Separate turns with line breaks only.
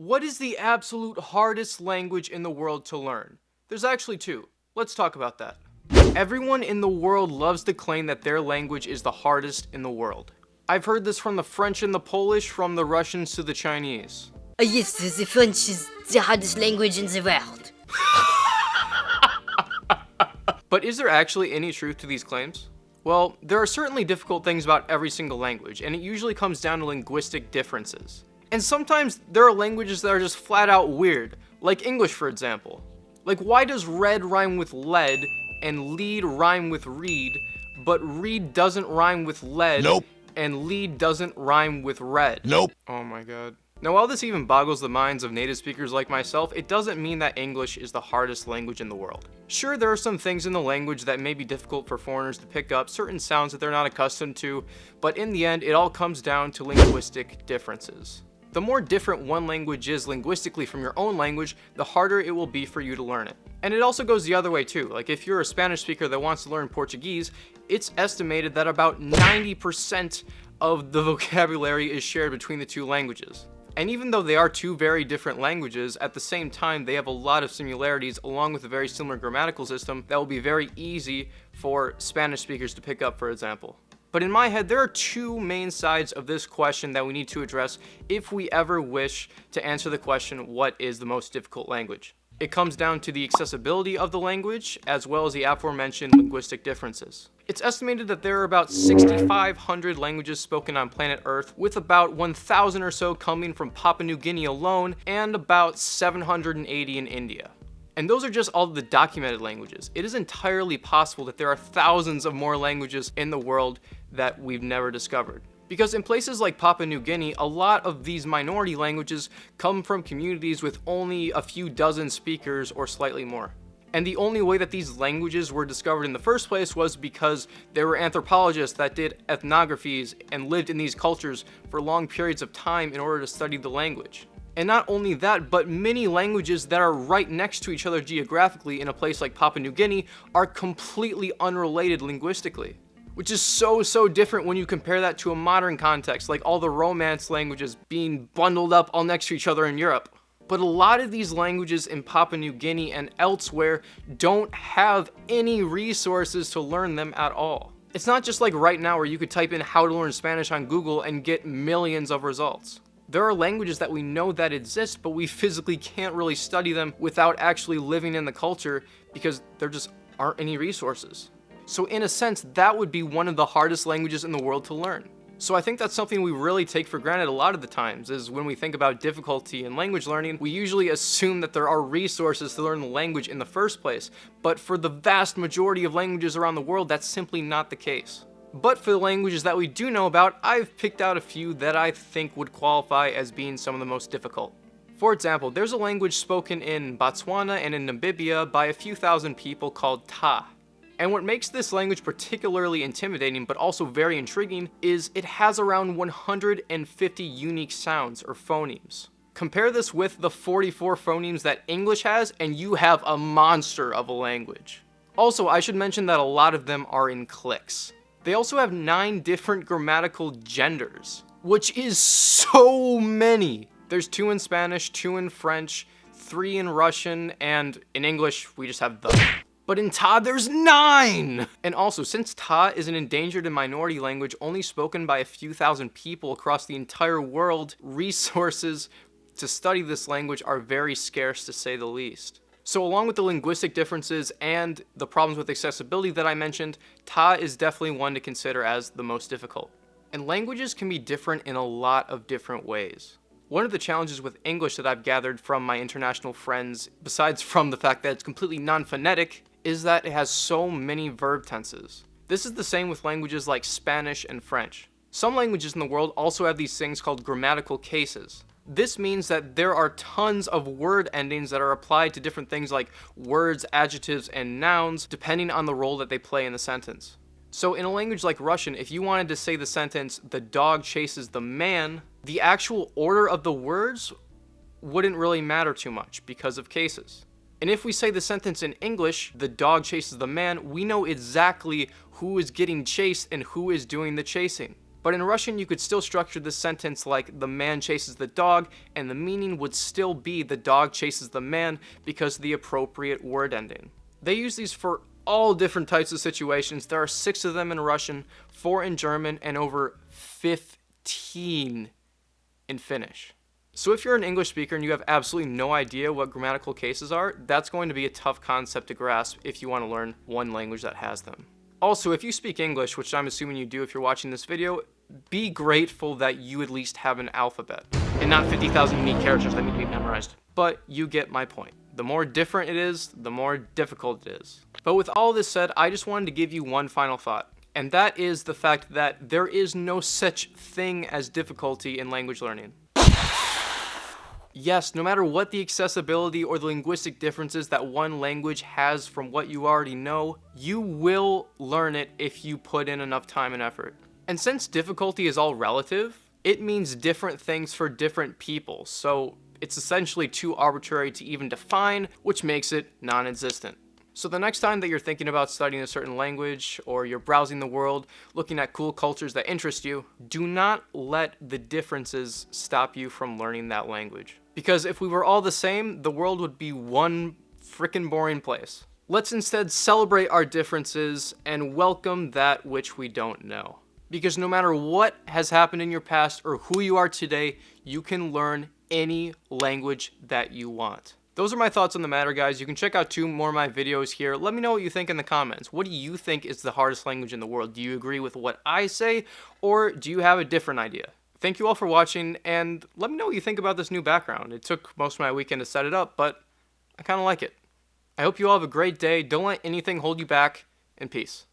What is the absolute hardest language in the world to learn? There's actually two. Let's talk about that. Everyone in the world loves to claim that their language is the hardest in the world. I've heard this from the French and the Polish, from the Russians to the Chinese.
Yes, the French is the hardest language in the world.
But is there actually any truth to these claims? Well, there are certainly difficult things about every single language, and it usually comes down to linguistic differences. And sometimes there are languages that are just flat out weird, like English for example. Like, why does red rhyme with lead and lead rhyme with read, but read doesn't rhyme with lead,
Nope.
and lead doesn't rhyme with red?
Nope.
Oh my god. Now, while this even boggles the minds of native speakers like myself, it doesn't mean that English is the hardest language in the world. Sure, there are some things in the language that may be difficult for foreigners to pick up, certain sounds that they're not accustomed to, but in the end, it all comes down to linguistic differences. The more different one language is linguistically from your own language, the harder it will be for you to learn it. And it also goes the other way too. Like, if you're a Spanish speaker that wants to learn Portuguese, it's estimated that about 90% of the vocabulary is shared between the two languages. And even though they are two very different languages, at the same time they have a lot of similarities along with a very similar grammatical system that will be very easy for Spanish speakers to pick up, for example. But in my head, there are two main sides of this question that we need to address if we ever wish to answer the question, what is the most difficult language? It comes down to the accessibility of the language, as well as the aforementioned linguistic differences. It's estimated that there are about 6,500 languages spoken on planet Earth, with about 1,000 or so coming from Papua New Guinea alone, and about 780 in India. And those are just all the documented languages. It is entirely possible that there are thousands of more languages in the world that we've never discovered. Because in places like Papua New Guinea, a lot of these minority languages come from communities with only a few dozen speakers or slightly more. And the only way that these languages were discovered in the first place was because there were anthropologists that did ethnographies and lived in these cultures for long periods of time in order to study the language. And not only that, but many languages that are right next to each other geographically in a place like Papua New Guinea are completely unrelated linguistically. Which is so different when you compare that to a modern context, like all the Romance languages being bundled up all next to each other in Europe. But a lot of these languages in Papua New Guinea and elsewhere don't have any resources to learn them at all. It's not just like right now where you could type in how to learn Spanish on Google and get millions of results. There are languages that we know that exist, but we physically can't really study them without actually living in the culture because there just aren't any resources. So in a sense, that would be one of the hardest languages in the world to learn. So I think that's something we really take for granted a lot of the times, is when we think about difficulty in language learning, we usually assume that there are resources to learn the language in the first place. But for the vast majority of languages around the world, that's simply not the case. But for the languages that we do know about, I've picked out a few that I think would qualify as being some of the most difficult. For example, there's a language spoken in Botswana and in Namibia by a few thousand people called Ta. And what makes this language particularly intimidating, but also very intriguing, is it has around 150 unique sounds or phonemes. Compare this with the 44 phonemes that English has, and you have a monster of a language. Also, I should mention that a lot of them are in cliques. They also have 9 different grammatical genders, which is so many. There's 2 in Spanish, 2 in French, 3 in Russian, and in English, we just have the. But in Ta, there's 9! And also, since Ta is an endangered and minority language only spoken by a few thousand people across the entire world, resources to study this language are very scarce, to say the least. So along with the linguistic differences and the problems with accessibility that I mentioned, Ta is definitely one to consider as the most difficult. And languages can be different in a lot of different ways. One of the challenges with English that I've gathered from my international friends, besides from the fact that it's completely non-phonetic, is that it has so many verb tenses. This is the same with languages like Spanish and French. Some languages in the world also have these things called grammatical cases. This means that there are tons of word endings that are applied to different things like words, adjectives, and nouns, depending on the role that they play in the sentence. So in a language like Russian, if you wanted to say the sentence, "the dog chases the man," the actual order of the words wouldn't really matter too much because of cases. And if we say the sentence in English, "the dog chases the man," we know exactly who is getting chased and who is doing the chasing. But in Russian, you could still structure this sentence like the man chases the dog, and the meaning would still be the dog chases the man because of the appropriate word ending. They use these for all different types of situations. There are 6 of them in Russian, 4 in German, and over 15 in Finnish. So if you're an English speaker and you have absolutely no idea what grammatical cases are, that's going to be a tough concept to grasp if you want to learn one language that has them. Also, if you speak English, which I'm assuming you do if you're watching this video, be grateful that you at least have an alphabet and not 50,000 unique characters that need to be memorized. But you get my point. The more different it is, the more difficult it is. But with all this said, I just wanted to give you one final thought, and that is the fact that there is no such thing as difficulty in language learning. Yes, no matter what the accessibility or the linguistic differences that one language has from what you already know, you will learn it if you put in enough time and effort. And since difficulty is all relative, it means different things for different people, so it's essentially too arbitrary to even define, which makes it non-existent. So the next time that you're thinking about studying a certain language, or you're browsing the world, looking at cool cultures that interest you, do not let the differences stop you from learning that language. Because if we were all the same, the world would be one frickin' boring place. Let's instead celebrate our differences and welcome that which we don't know. Because no matter what has happened in your past or who you are today, you can learn any language that you want. Those are my thoughts on the matter, guys. You can check out 2 more of my videos here. Let me know what you think in the comments. What do you think is the hardest language in the world? Do you agree with what I say, or do you have a different idea? Thank you all for watching, and let me know what you think about this new background. It took most of my weekend to set it up, but I kind of like it. I hope you all have a great day. Don't let anything hold you back, and peace.